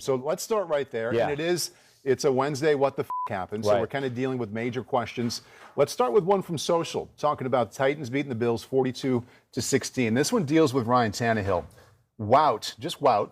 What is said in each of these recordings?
So let's start right there. Yeah. And it's a Wednesday, what the happened? So Right. we're kind of dealing with major questions. Let's start with one from social, talking about Titans beating the Bills 42-16. This one deals with Ryan Tannehill. Wout, just Wout.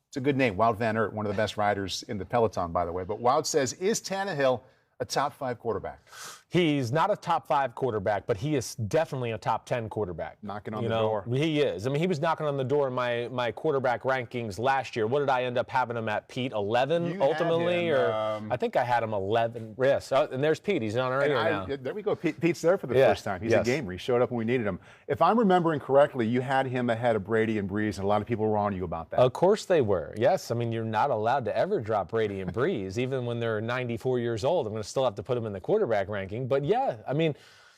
It's a good name, Wout Van Aert, one of the best riders in the peloton, by the way. But Wout says, is Tannehill a top 5 quarterback? He's not a top 5 quarterback, but he is definitely a top 10 quarterback. Knocking on the door. He is. I mean, he was knocking on the door in my quarterback rankings last year. What did I end up having him at, Pete? 11 ultimately? I think I had him 11. Yes. And there's Pete. He's on our air now. There we go. Pete's there for the first time. He's a gamer. He showed up when we needed him. If I'm remembering correctly, you had him ahead of Brady and Breeze, and a lot of people were on you about that. Of course they were. Yes. I mean, you're not allowed to ever drop Brady and Breeze. Even when they're 94 years old, I'm going to still have to put them in the quarterback ranking. But yeah, I mean,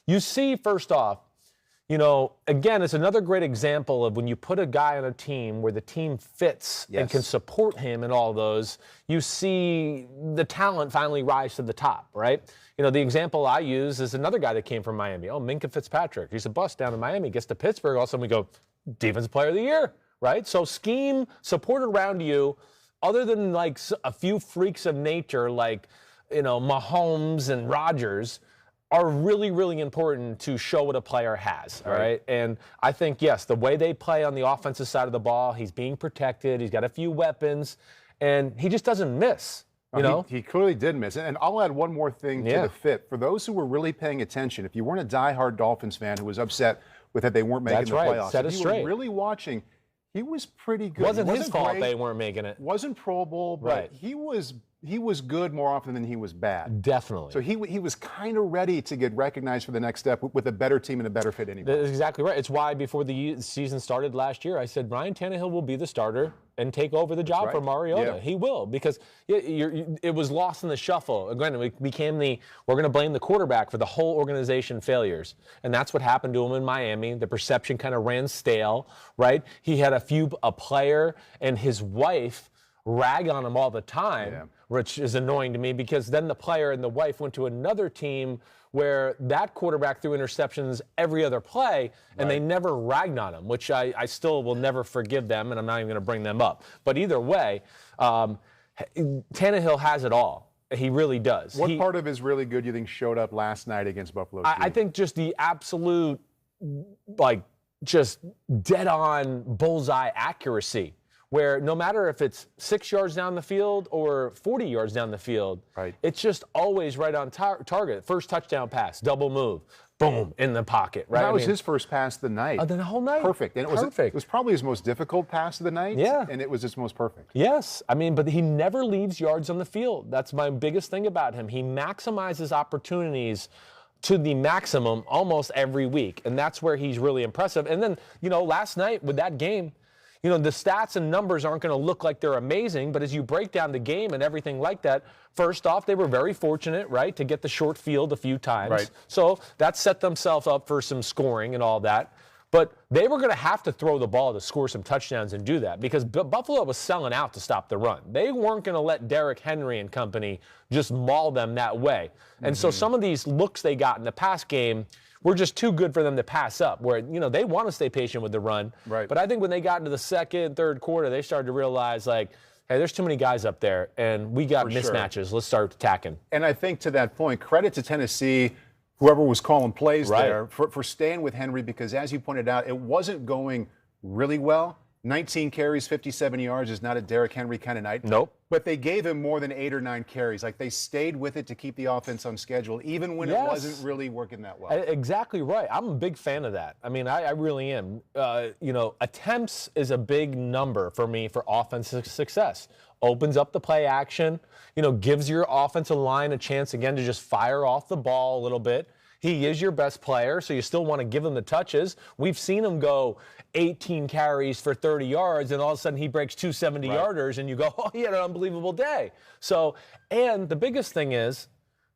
you see, first off, again, it's another great example of when you put a guy on a team where the team fits and can support him and all those, you see the talent finally rise to the top, right? The example I use is another guy that came from Miami. Oh, Minkah Fitzpatrick. He's a bust down in Miami, gets to Pittsburgh. All of a sudden we go, Defensive Player of the Year, right? So scheme, support around you, other than like a few freaks of nature like, Mahomes and Rodgers, are really, really important to show what a player has, all right? And I think, yes, the way they play on the offensive side of the ball, he's being protected, he's got a few weapons, and he just doesn't miss, He clearly did miss. And I'll add one more thing to the fit. For those who were really paying attention, if you weren't a diehard Dolphins fan who was upset with that they weren't making the playoffs, Set it if you straight. were really watching, he was pretty good. Wasn't his fault they weren't making it. Wasn't Pro Bowl, but he was good more often than he was bad. Definitely. So he was kind of ready to get recognized for the next step with a better team and a better fit anyway. That's exactly right. It's why before the season started last year, I said Ryan Tannehill will be the starter and take over the job for Mariota. Yeah. He will, because it was lost in the shuffle. Again, it became we're going to blame the quarterback for the whole organization failures. And that's what happened to him in Miami. The perception kind of ran stale, right? He had a player and his wife rag on him all the time, which is annoying to me, because then the player and the wife went to another team where that quarterback threw interceptions every other play, and they never ragged on him, which I still will never forgive them, and I'm not even going to bring them up. But either way, Tannehill has it all. He really does. What part of his really good you think showed up last night against Buffalo? I think just the absolute, just dead-on bullseye accuracy, where no matter if it's 6 yards down the field or 40 yards down the field, it's just always right on target. First touchdown pass, double move, boom, in the pocket, right? That was his first pass of the night. The whole night. Perfect. And it was probably his most difficult pass of the night, and it was his most perfect. Yes. I mean, but he never leaves yards on the field. That's my biggest thing about him. He maximizes opportunities to the maximum almost every week, and that's where he's really impressive. And then, last night with that game, the stats and numbers aren't going to look like they're amazing, but as you break down the game and everything like that, first off, they were very fortunate, right, to get the short field a few times. Right. So that set themselves up for some scoring and all that. But they were going to have to throw the ball to score some touchdowns and do that, because Buffalo was selling out to stop the run. They weren't going to let Derrick Henry and company just maul them that way. And so some of these looks they got in the pass game were just too good for them to pass up, where, they want to stay patient with the run. Right. But I think when they got into the second, third quarter, they started to realize, hey, there's too many guys up there, and we got mismatches. Let's start attacking. And I think to that point, credit to Tennessee, whoever was calling plays there, for staying with Henry, because as you pointed out, it wasn't going really well. 19 carries, 57 yards is not a Derrick Henry kind of night. Nope. But they gave him more than 8 or 9 carries. They stayed with it to keep the offense on schedule, even when it wasn't really working that well. Exactly right. I'm a big fan of that. I mean, I really am. Attempts is a big number for me for offensive success. Opens up the play action, gives your offensive line a chance again to just fire off the ball a little bit. He is your best player, so you still want to give him the touches. We've seen him go 18 carries for 30 yards, and all of a sudden he breaks 2 70-yarders, and you go, oh, he had an unbelievable day. So, and the biggest thing is,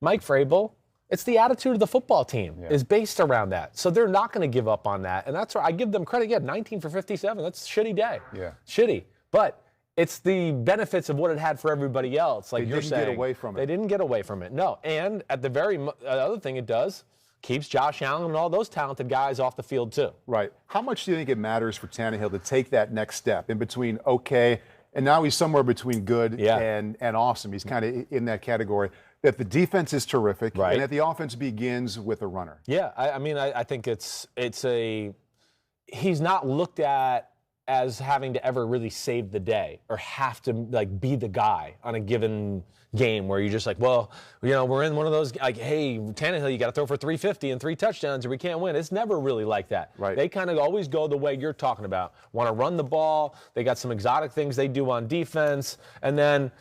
Mike Vrabel, it's the attitude of the football team is based around that. So they're not going to give up on that, and that's where I give them credit. Yeah, 19 for 57, that's a shitty day. Yeah. Shitty. But it's the benefits of what it had for everybody else. Like you're saying. They didn't get away from it. They didn't get away from it, no. And at the other thing it does, keeps Josh Allen and all those talented guys off the field too. Right. How much do you think it matters for Tannehill to take that next step in between, okay, and now he's somewhere between good Yeah. and awesome. He's kind of in that category. That the defense is terrific, Right. and that the offense begins with a runner. Yeah, I mean, I think he's not looked at as having to ever really save the day or have to like be the guy on a given game where you're just like, well, we're in one of those like, hey, Tannehill, you got to throw for 350 and 3 touchdowns or we can't win. It's never really like that. Right. They kind of always go the way you're talking about. Want to run the ball. They got some exotic things they do on defense, and then,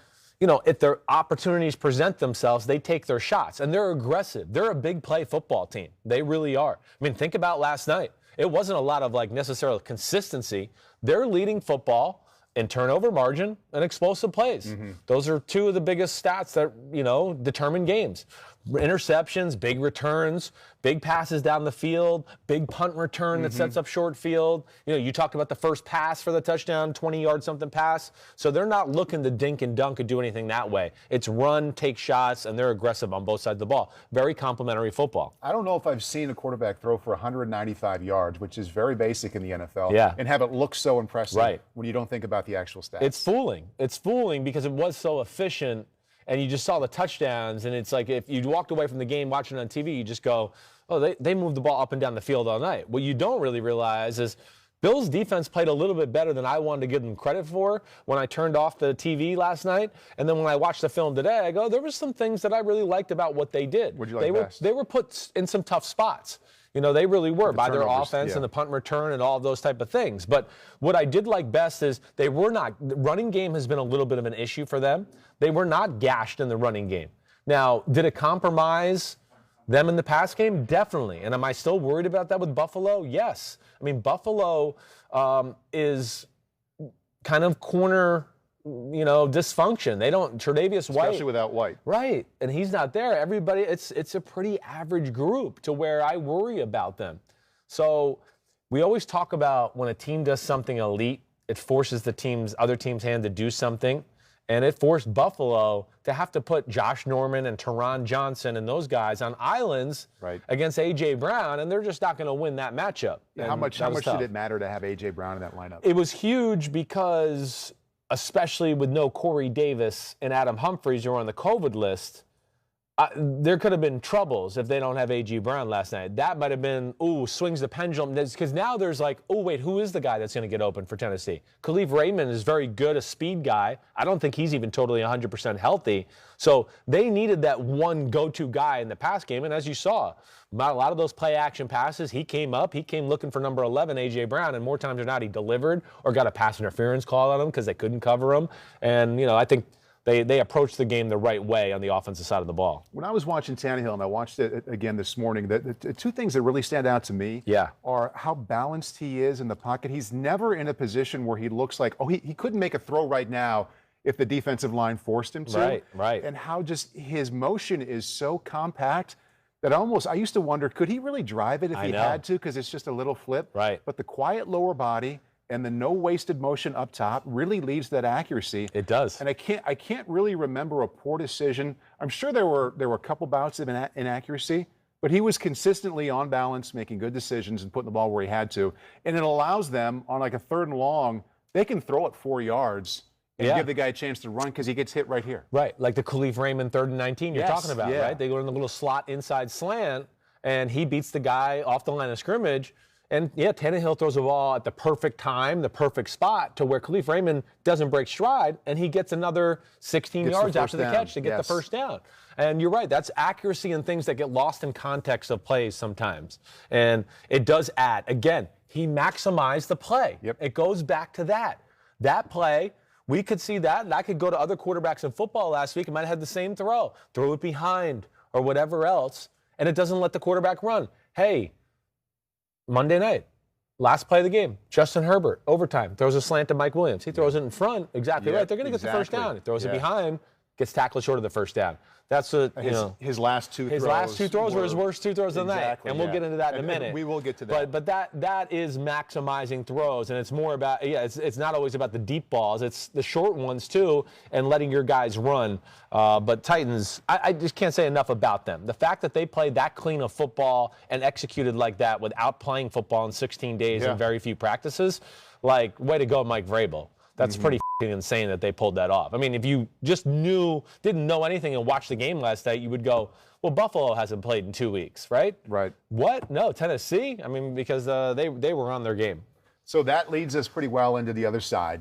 if their opportunities present themselves, they take their shots, and they're aggressive. They're a big play football team. They really are. I mean, think about last night. It wasn't a lot of like necessarily consistency. They're leading football in turnover margin and explosive plays. Mm-hmm. Those are two of the biggest stats that, determine games. Interceptions, big returns, big passes down the field, big punt return that sets up short field. You talked about the first pass for the touchdown, 20-yard something pass. So they're not looking to dink and dunk and do anything that way. It's run, take shots, and they're aggressive on both sides of the ball. Very complimentary football. I don't know if I've seen a quarterback throw for 195 yards, which is very basic in the NFL, Yeah. and have it look so impressive Right. when you don't think about the actual stats. It's fooling. It's fooling because it was so efficient, and you just saw the touchdowns, and it's like if you walked away from the game watching it on TV, you just go, oh, they moved the ball up and down the field all night. What you don't really realize is Bills' defense played a little bit better than I wanted to give them credit for when I turned off the TV last night. And then when I watched the film today, I go, there were some things that I really liked about what they did. What'd you like best? They were put in some tough spots. They really were by their turnovers, offense yeah. and the punt return and all of those type of things. But what I did like best is the running game has been a little bit of an issue for them. They were not gashed in the running game. Now, did it compromise them in the pass game? Definitely. And am I still worried about that with Buffalo? Yes. I mean, Buffalo is kind of corner, dysfunction. They don't, Tre'Davious White. Especially without White. Right, and he's not there. Everybody, it's a pretty average group to where I worry about them. So we always talk about when a team does something elite, it forces other teams' hand to do something, and it forced Buffalo to have to put Josh Norman and Teron Johnson and those guys on islands Right. against A.J. Brown, and they're just not going to win that matchup. How And much that was tough. did it matter to have A.J. Brown in that lineup? It was huge because, especially with no Corey Davis and Adam Humphries who are on the COVID list, there could have been troubles if they don't have A.G. Brown last night. That might have been, swings the pendulum. Because now there's like, wait, who is the guy that's going to get open for Tennessee? Khalif Raymond is very good, a speed guy. I don't think he's even totally 100% healthy. So they needed that one go-to guy in the pass game. And as you saw, a lot of those play-action passes, he came looking for number 11, A.J. Brown, and more times than not, he delivered or got a pass interference call on him because they couldn't cover him. And, I think they approached the game the right way on the offensive side of the ball. When I was watching Tannehill, and I watched it again this morning, the two things that really stand out to me are how balanced he is in the pocket. He's never in a position where he looks like, he couldn't make a throw right now if the defensive line forced him to. Right. And how just his motion is so compact that I used to wonder, could he really drive it if he had to, because it's just a little flip? Right. But the quiet lower body and the no wasted motion up top really leads to that accuracy. It does. And I can't really remember a poor decision. I'm sure there were a couple bouts of inaccuracy, but he was consistently on balance, making good decisions and putting the ball where he had to. And it allows them on like a 3rd and long, they can throw it 4 yards and give the guy a chance to run because he gets hit right here. Right, like the Khalif Raymond 3rd and 19 you're talking about, yeah. right? They go in the little slot inside slant, and he beats the guy off the line of scrimmage. And, Tannehill throws the ball at the perfect time, the perfect spot, to where Khalif Raymond doesn't break stride, and he gets another 16 yards after the catch to get the first down. And you're right, that's accuracy and things that get lost in context of plays sometimes. And it does add. Again, he maximized the play. Yep. It goes back to that. That play, we could see that, and I could go to other quarterbacks in football last week and might have had the same throw it behind or whatever else, and it doesn't let the quarterback run. Hey, Monday night, last play of the game, Justin Herbert, overtime, throws a slant to Mike Williams. He throws it in front, exactly right. They're going to get the first down. He throws it behind, gets tackled short of the first down. That's what, his last two throws. His last two throws were his worst two throws of the night, and we'll get into that in a minute. We will get to that. But that is maximizing throws, and it's more about, it's not always about the deep balls. It's the short ones, too, and letting your guys run. But Titans, I just can't say enough about them. The fact that they played that clean of football and executed like that without playing football in 16 days and very few practices, way to go, Mike Vrabel. That's pretty insane that they pulled that off. I mean, if you just didn't know anything and watched the game last night, you would go, well, Buffalo hasn't played in 2 weeks, right? Right. What? No, Tennessee? I mean, because they were on their game. So that leads us pretty well into the other side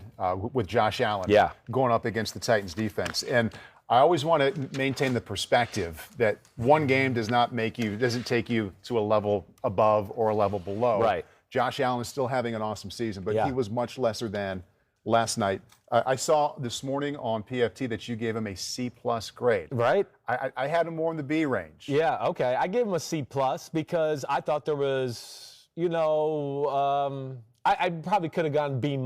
with Josh Allen going up against the Titans defense. And I always want to maintain the perspective that one game doesn't take you to a level above or a level below. Right. Josh Allen is still having an awesome season, but he was much lesser than last night. I saw this morning on PFT that you gave him a C+ grade. Right. I had him more in the B range. Yeah, okay. I gave him a C+ because I thought there was, I probably could have gone B-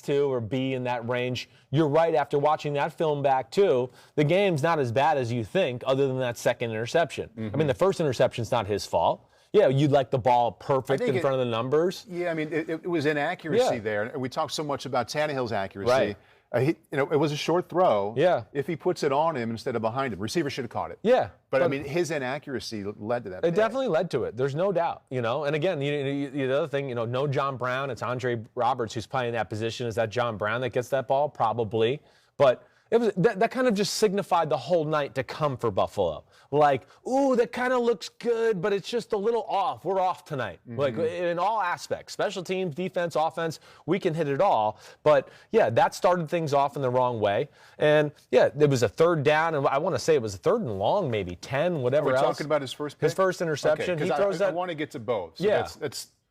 too, or B in that range. You're right, after watching that film back too, the game's not as bad as you think, other than that second interception. I mean, the first interception's not his fault. Yeah, you'd like the ball perfect in front of the numbers. Yeah, I mean, it was inaccuracy there. And we talked so much about Tannehill's accuracy. Right. It was a short throw. Yeah. If he puts it on him instead of behind him, receiver should have caught it. Yeah. But I mean, his inaccuracy led to that. It definitely led to it. There's no doubt, And again, the other thing, no John Brown. It's Andre Roberts who's playing that position. Is that John Brown that gets that ball? Probably. But it was that kind of just signified the whole night to come for Buffalo. Like, ooh, that kind of looks good, but it's just a little off. We're off tonight. Like, in all aspects, special teams, defense, offense, we can hit it all. But, yeah, that started things off in the wrong way. And, yeah, it was a third down, and I want to say it was a third and long, maybe 10, whatever else. Are we talking about his first pick? His first interception. Okay, he throws that. I want to get to both. So yeah.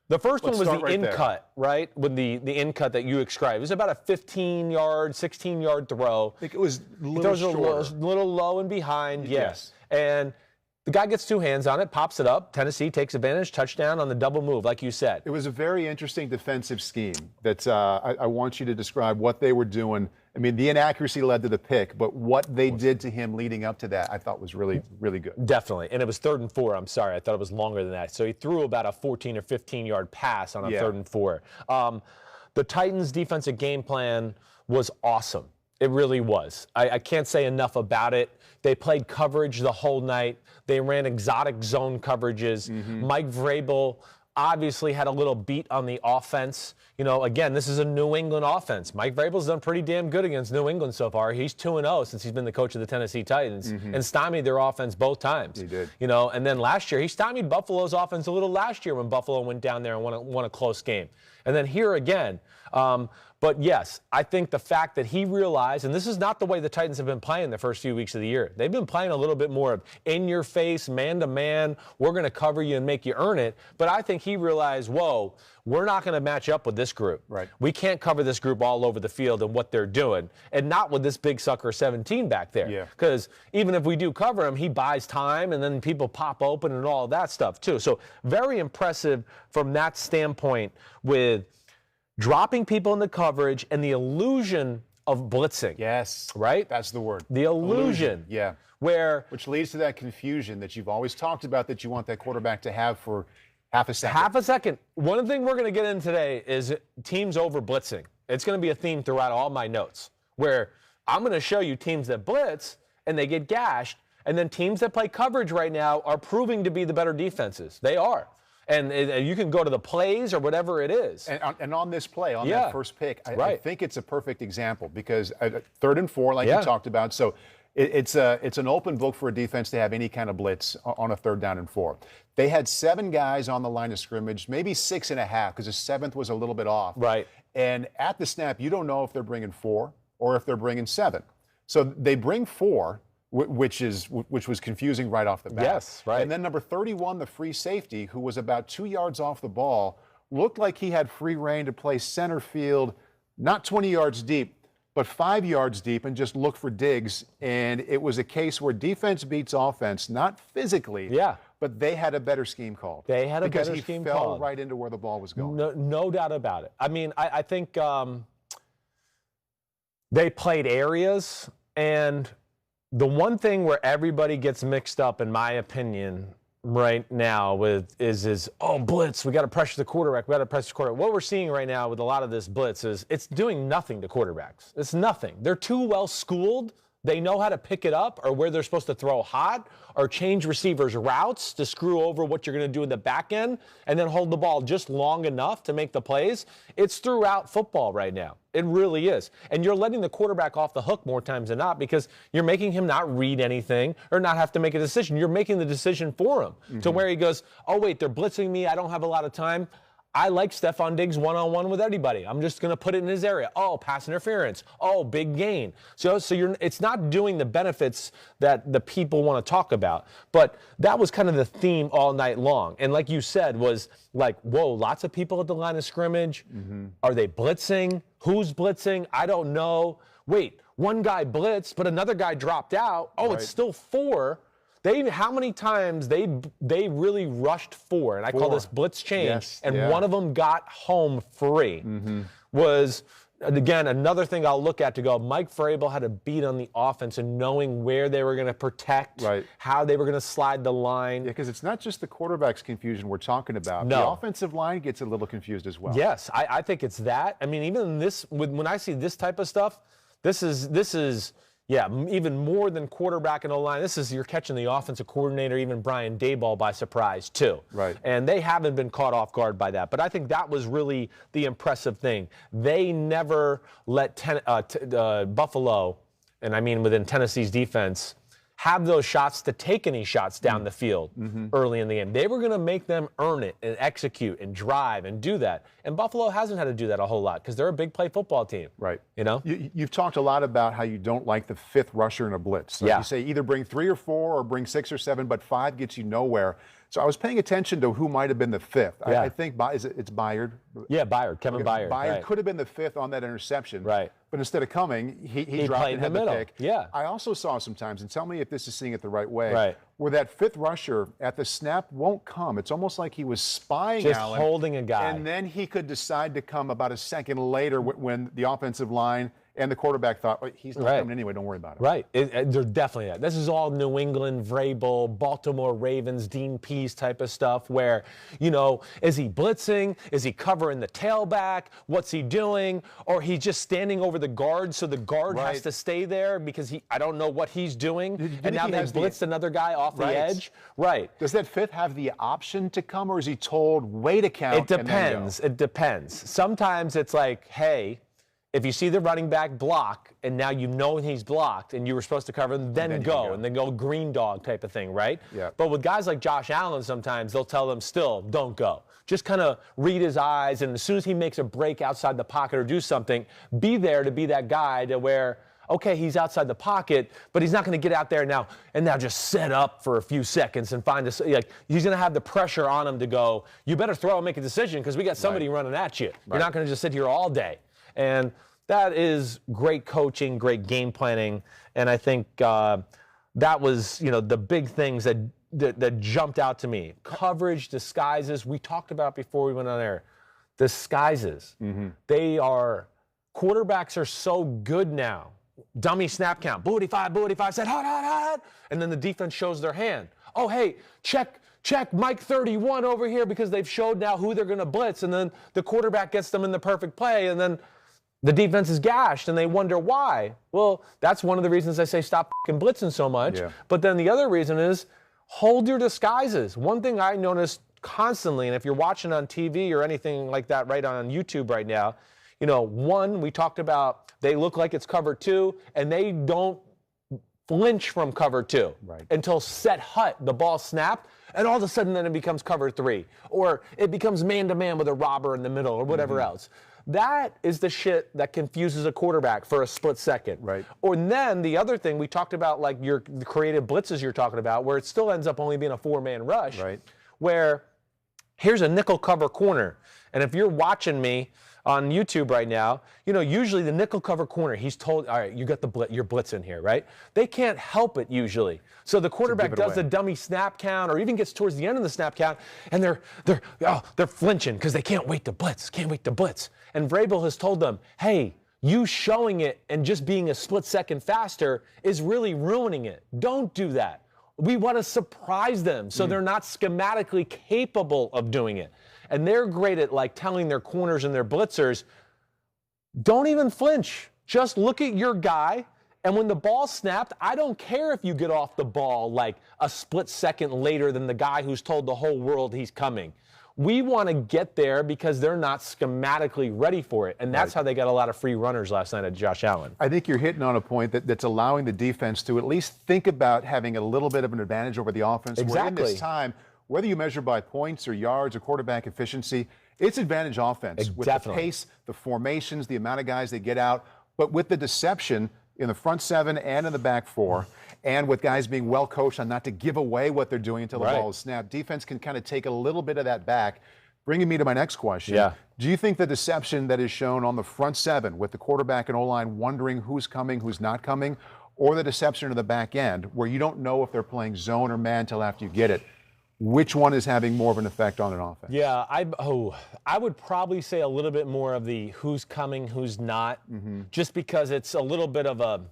The first one was the in-cut, right? With the in-cut that you described. It was about a 15-yard, 16-yard throw. I think it was a little shorter. A little low and behind, yes. And the guy gets two hands on it, pops it up. Tennessee takes advantage, touchdown on the double move, like you said. It was a very interesting defensive scheme that I want you to describe what they were doing. I mean, the inaccuracy led to the pick, but what they did to him leading up to that, I thought was really, really good. Definitely. And it was 3rd and 4. I'm sorry. I thought it was longer than that. So he threw about a 14 or 15-yard pass on a 3rd and 4. The Titans' defensive game plan was awesome. It really was. I can't say enough about it. They played coverage the whole night. They ran exotic zone coverages. Mike Vrabel obviously had a little beat on the offense. Again, this is a New England offense. Mike Vrabel's done pretty damn good against New England so far. He's 2-0 since he's been the coach of the Tennessee Titans and stymied their offense both times. He did. And then last year, he stymied Buffalo's offense a little last year when Buffalo went down there and won a close game. And then here again. But yes, I think the fact that he realized, and this is not the way the Titans have been playing the first few weeks of the year. They've been playing a little bit more of in-your-face, man-to-man, we're going to cover you and make you earn it. But I think he realized, whoa, we're not going to match up with this group. Right. We can't cover this group all over the field and what they're doing, and not with this big sucker 17 back there. Yeah. Because even if we do cover him, he buys time, and then people pop open and all that stuff too. So very impressive from that standpoint with dropping people in the coverage and the illusion of blitzing. Yes. Right? That's the word. The illusion. Yeah. Which leads to that confusion that you've always talked about that you want that quarterback to have for half a second. Half a second. One thing we're going to get in today is teams over blitzing. It's going to be a theme throughout all my notes, where I'm going to show you teams that blitz and they get gashed, and then teams that play coverage right now are proving to be the better defenses. They are. And you can go to the plays or whatever it is. And on this play, on that first pick, I think it's a perfect example because 3rd and 4, like you talked about, so it's an open book for a defense to have any kind of blitz on a 3rd down and 4. They had 7 guys on the line of scrimmage, maybe 6.5, because the 7th was a little bit off. Right. And at the snap, you don't know if they're bringing 4 or if they're bringing 7. So they bring 4. Which was confusing right off the bat. Yes, right. And then number 31, the free safety, who was about 2 yards off the ball, looked like he had free reign to play center field, not 20 yards deep, but 5 yards deep, and just look for digs. And it was a case where defense beats offense, not physically, but they had a better scheme called. They had a better scheme called. Because he fell right into where the ball was going. No doubt about it. I mean, I think they played areas, and the one thing where everybody gets mixed up, in my opinion, right now is blitz. We got to pressure the quarterback. What we're seeing right now with a lot of this blitz is it's doing nothing to quarterbacks. It's nothing. They're too well schooled They know how to pick it up or where they're supposed to throw hot or change receivers' routes to screw over what you're going to do in the back end and then hold the ball just long enough to make the plays. It's throughout football right now. It really is. And you're letting the quarterback off the hook more times than not because you're making him not read anything or not have to make a decision. You're making the decision for him to where he goes, oh, wait, they're blitzing me. I don't have a lot of time. I like Stephon Diggs one-on-one with anybody. I'm just going to put it in his area. Oh, pass interference. Oh, big gain. So it's not doing the benefits that the people want to talk about. But that was kind of the theme all night long. And like you said, was like, whoa, lots of people at the line of scrimmage. Are they blitzing? Who's blitzing? I don't know. Wait, one guy blitzed, but another guy dropped out. Oh, It's still 4. How many times they really rushed 4, and I call this blitz change, one of them got home free. Was, again, another thing I'll look at to go, Mike Vrabel had a beat on the offense and knowing where they were going to protect, how they were going to slide the line. Yeah, because it's not just the quarterback's confusion we're talking about. No. The offensive line gets a little confused as well. Yes, I think it's that. I mean, even this, when I see this type of stuff, this is even more than quarterback and O-line. You're catching the offensive coordinator, even Brian Daboll, by surprise, too. Right. And they haven't been caught off guard by that. But I think that was really the impressive thing. They never let Buffalo, and I mean within Tennessee's defense, have those shots to take any shots down the field early in the game. They were going to make them earn it and execute and drive and do that. And Buffalo hasn't had to do that a whole lot because they're a big play football team. Right. You know? You've talked a lot about how you don't like the 5th rusher in a blitz. You say either bring 3 or 4 or bring 6 or 7, but 5 gets you nowhere. So I was paying attention to who might have been the 5th. I think it's Byard. Yeah, Byard, Kevin Byard. Byard could have been the 5th on that interception. Right. But instead of coming, he dropped and had the pick. Yeah. I also saw sometimes, and tell me if this is seeing it the right way, where that 5th rusher at the snap won't come. It's almost like he was spying Allen. Just holding a guy. And then he could decide to come about a second later when the offensive line and the quarterback thought, well, he's not coming anyway, don't worry about it. Right. They're definitely that. This is all New England, Vrabel, Baltimore Ravens, Dean Pease type of stuff where, is he blitzing? Is he covering the tailback? What's he doing? Or he's just standing over the guard so the guard has to stay there because I don't know what he's doing. And now they blitzed another guy off the edge. Right. Does that 5th have the option to come or is he told, wait a count? It depends. It depends. Sometimes it's like, hey, if you see the running back block and now you know he's blocked and you were supposed to cover him, then go and then go green dog type of thing, right? Yeah. But with guys like Josh Allen, sometimes they'll tell them still, don't go. Just kind of read his eyes, and as soon as he makes a break outside the pocket or do something, be there to be that guy to where, okay, he's outside the pocket, but he's not going to get out there now just set up for a few seconds and find he's going to have the pressure on him to go, you better throw and make a decision because we got somebody running at you. You're not going to just sit here all day. And that is great coaching, great game planning, and I think that was, the big things that jumped out to me. Coverage, disguises. We talked about before we went on air. Disguises. Quarterbacks are so good now. Dummy snap count. Booty 5, said hot, hot, hot, and then the defense shows their hand. Oh, hey, check Mike 31 over here because they've showed now who they're going to blitz, and then the quarterback gets them in the perfect play, and then the defense is gashed, and they wonder why. Well, that's one of the reasons I say stop fucking blitzing so much. Yeah. But then the other reason is hold your disguises. One thing I noticed constantly, and if you're watching on TV or anything like that right on YouTube right now, we talked about they look like it's cover 2, and they don't flinch from cover 2 until set hut, the ball snapped, and all of a sudden then it becomes cover 3, or it becomes man-to-man with a robber in the middle or whatever else. That is the shit that confuses a quarterback for a split second. Right. Or then the other thing we talked about, like the creative blitzes you're talking about, where it still ends up only being a 4-man rush. Right. Where here's a nickel cover corner, and if you're watching me on YouTube right now, usually the nickel cover corner, he's told, all right, you got you're blitzing here, right? They can't help it usually. So the quarterback does the dummy snap count or even gets towards the end of the snap count, and they're flinching because they can't wait to blitz. And Vrabel has told them, hey, you showing it and just being a split second faster is really ruining it. Don't do that. We want to surprise them so they're not schematically capable of doing it. And they're great at telling their corners and their blitzers, don't even flinch. Just look at your guy And when the ball snapped, I don't care if you get off the ball like a split second later than the guy who's told the whole world he's coming. We want to get there because they're not schematically ready for it. And that's how they got a lot of free runners last night at Josh Allen. I think you're hitting on a point that's allowing the defense to at least think about having a little bit of an advantage over the offense. Exactly. Where in this time, whether you measure by points or yards or quarterback efficiency, it's advantage offense. With Definitely. the pace, the formations, the amount of guys they get out. But with the deception in the front seven and in the back four, and with guys being well coached on not to give away what they're doing until the ball is snapped, defense can kind of take a little bit of that back. Bringing me to my next question. Yeah. Do you think the deception that is shown on the front seven with the quarterback and O-line wondering who's coming, who's not coming, or the deception of the back end where you don't know if they're playing zone or man until after you get it, which one is having more of an effect on an offense? Yeah, I would probably say a little bit more of the who's coming, who's not, just because it's a little bit of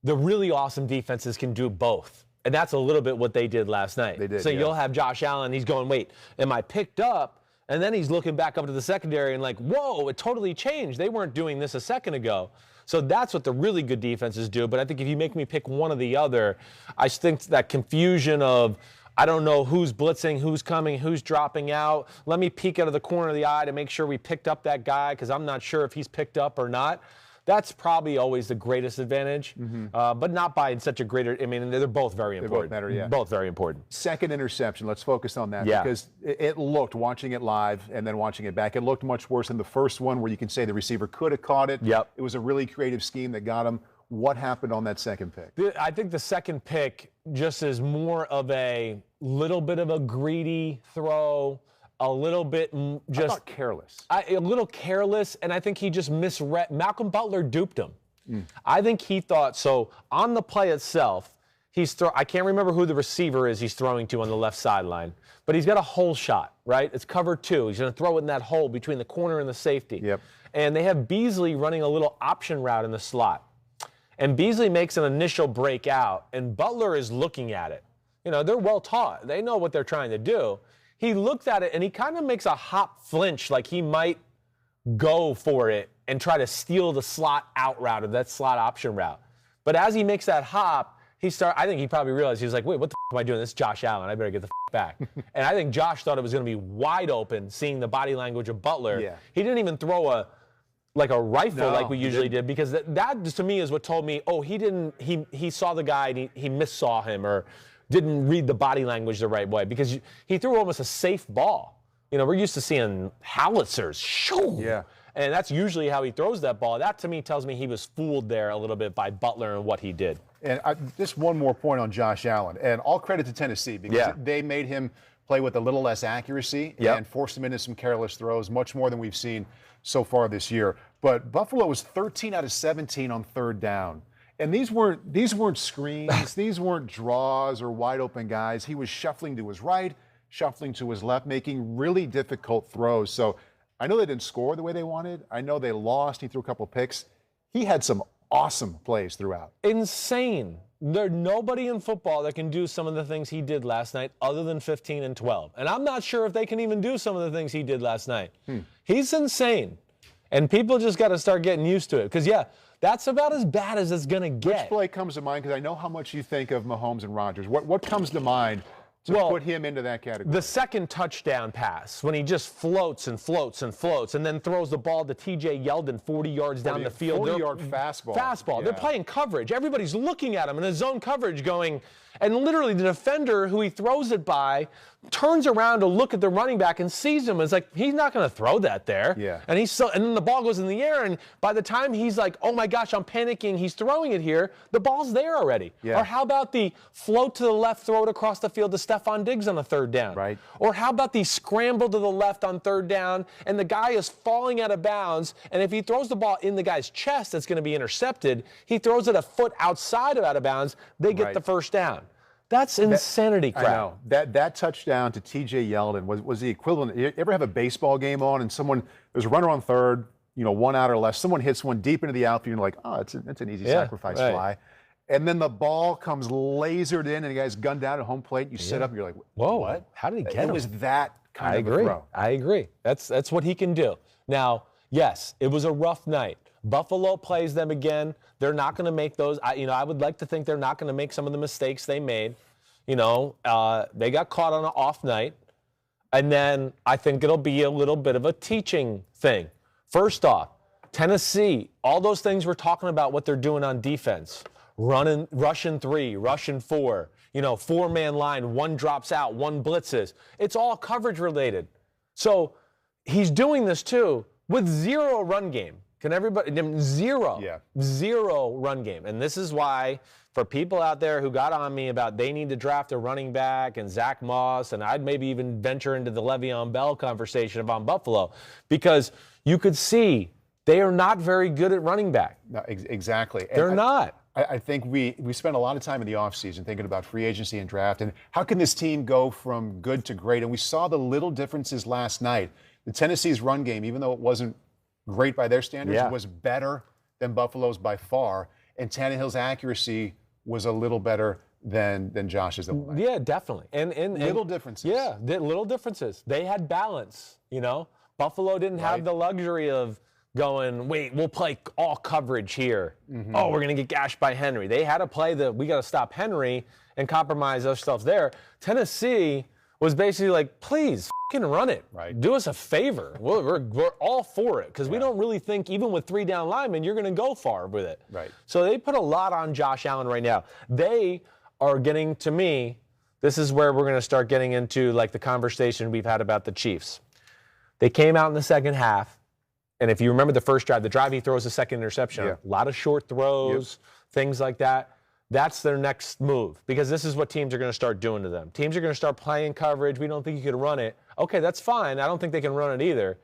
the really awesome defenses can do both. And that's a little bit what they did last night. They did, so you'll have Josh Allen, he's going, wait, am I picked up? And then he's looking back up to the secondary and like, whoa, it totally changed. They weren't doing this a second ago. So that's what the really good defenses do. But I think if you make me pick one or the other, I think that confusion of, I don't know who's blitzing, who's coming, who's dropping out. Let me peek out of the corner of the eye to make sure we picked up that guy because I'm not sure if he's picked up or not. That's probably always the greatest advantage, but not by such a greater. I mean, they're both very important. Both matter, yeah. Both very important. Second interception, let's focus on that Yeah. because it looked, watching it live and then watching it back, it looked much worse than the first one where you can say the receiver could have caught it. Yep. It was a really creative scheme that got him. What happened on that second pick? I think the second pick just is more of a little bit of a greedy throw, a little bit just I thought careless. A little careless, and I think he just misread. Malcolm Butler duped him. I think he thought so. On the play itself, I can't remember who the receiver is he's throwing to on the left sideline, but he's got a hole shot, right? It's cover two. He's going to throw it in that hole between the corner and the safety. Yep. And they have Beasley running a little option route in the slot. And Beasley makes an initial break out, and Butler is looking at it. You know, they're well taught. They know what they're trying to do. He looked at it, and he kind of makes a hop flinch, like he might go for it and try to steal the slot out route or that slot option route. But as he makes that hop, I think he probably realized, he was like, wait, what the f am I doing? This is Josh Allen. I better get the f back. And I think Josh thought it was going to be wide open, seeing the body language of Butler. Yeah. He didn't even throw a rifle like we usually did, because that to me is what told me, oh, he saw the guy and he missaw him or didn't read the body language the right way, because he threw almost a safe ball. You know, we're used to seeing howitzers. Shoo! Yeah. And that's usually how he throws that ball. That to me tells me he was fooled there a little bit by Butler and what he did. And just one more point on Josh Allen, and all credit to Tennessee because they made him play with a little less accuracy and forced him into some careless throws, much more than we've seen so far this year. But Buffalo was 13 out of 17 on third down. And these weren't screens, these weren't draws or wide open guys. He was shuffling to his right, shuffling to his left, making really difficult throws. So I know they didn't score the way they wanted. I know they lost. He threw a couple picks. He had some awesome plays throughout. Insane. There's nobody in football that can do some of the things he did last night other than 15 and 12. And I'm not sure if they can even do some of the things he did last night. He's insane. And people just got to start getting used to it. Because, that's about as bad as it's going to get. Which play comes to mind? Because I know how much you think of Mahomes and Rodgers. What comes to mind to put him into that category? The second touchdown pass, when he just floats and floats and floats and then throws the ball to T.J. Yeldon 40 yards down the field. 40-yard fastball. Yeah. They're playing coverage. Everybody's looking at him in his zone coverage going, and literally the defender who he throws it by turns around to look at the running back and sees him. It's like, he's not going to throw that there. Yeah. And and then the ball goes in the air, and by the time he's like, oh my gosh, I'm panicking, he's throwing it here, the ball's there already. Yeah. Or how about the float to the left, throw it across the field to Stephon Diggs on a third down? Right. Or how about the scramble to the left on third down, and the guy is falling out of bounds, and if he throws the ball in the guy's chest, it's going to be intercepted. He throws it a foot outside of out of bounds, they get the first down. That's insanity crap. I know. That touchdown to T.J. Yeldon was the equivalent. You ever have a baseball game on and there's a runner on third, 1 out or less, someone hits one deep into the outfield, and you're like, oh, it's an easy sacrifice fly. And then the ball comes lasered in, and the guy's gunned down at home plate. You sit up, and you're like, whoa, what? How did he get him? It was that kind of a throw. I agree. That's what he can do. Now, yes, it was a rough night. Buffalo plays them again. They're not going to make those. I would like to think they're not going to make some of the mistakes they made. They got caught on an off night. And then I think it'll be a little bit of a teaching thing. First off, Tennessee, all those things we're talking about, what they're doing on defense, rushing 3, rushing 4, 4-man line, 1 drops out, 1 blitzes. It's all coverage related. So he's doing this too with 0 run game. Can everybody, 0, Yeah. 0 run game. And this is why, for people out there who got on me about they need to draft a running back and Zach Moss, and I'd maybe even venture into the Le'Veon Bell conversation about Buffalo, because you could see they are not very good at running back. No, exactly. They're not. I think we spent a lot of time in the offseason thinking about free agency and draft, and how can this team go from good to great? And we saw the little differences last night. The Tennessee's run game, even though it wasn't great by their standards, was better than Buffalo's by far. And Tannehill's accuracy was a little better than Josh's. Yeah, definitely. And little differences. Yeah, little differences. They had balance, Buffalo didn't have the luxury of going, wait, we'll play all coverage here. Mm-hmm. Oh, we're going to get gashed by Henry. They had to play we got to stop Henry and compromise ourselves there. Tennessee was basically like, please fucking run it. Right. Do us a favor. We're all for it because we don't really think even with 3 down linemen, you're going to go far with it. Right. So they put a lot on Josh Allen right now. They are getting, to me, this is where we're going to start getting into like the conversation we've had about the Chiefs. They came out in the second half. And if you remember the first drive, the drive he throws a second interception, a lot of short throws, things like that. That's their next move because this is what teams are going to start doing to them. Teams are going to start playing coverage. We don't think you can run it. Okay, that's fine. I don't think they can run it either.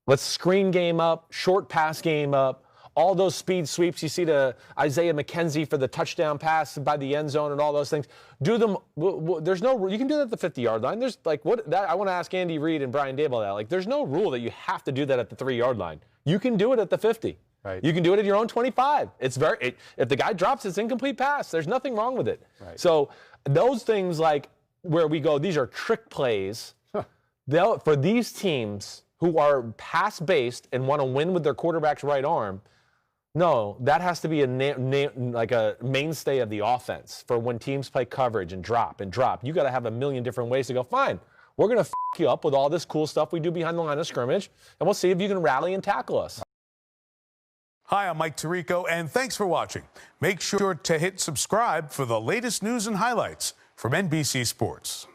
Let's screen game up, short pass game up, all those speed sweeps you see to Isaiah McKenzie for the touchdown pass by the end zone and all those things. Do them. There's no. You can do that at the 50-yard line. There's I want to ask Andy Reid and Brian Daboll that. There's no rule that you have to do that at the 3-yard line. You can do it at the 50. Right. You can do it at your own 25. It's if the guy drops, it's incomplete pass. There's nothing wrong with it. Right. So those things where we go, these are trick plays. For these teams who are pass-based and want to win with their quarterback's right arm, no, that has to be a mainstay of the offense for when teams play coverage and drop. You got to have a million different ways to go, fine, we're going to f you up with all this cool stuff we do behind the line of scrimmage, and we'll see if you can rally and tackle us. Hi, I'm Mike Tirico, and thanks for watching. Make sure to hit subscribe for the latest news and highlights from NBC Sports.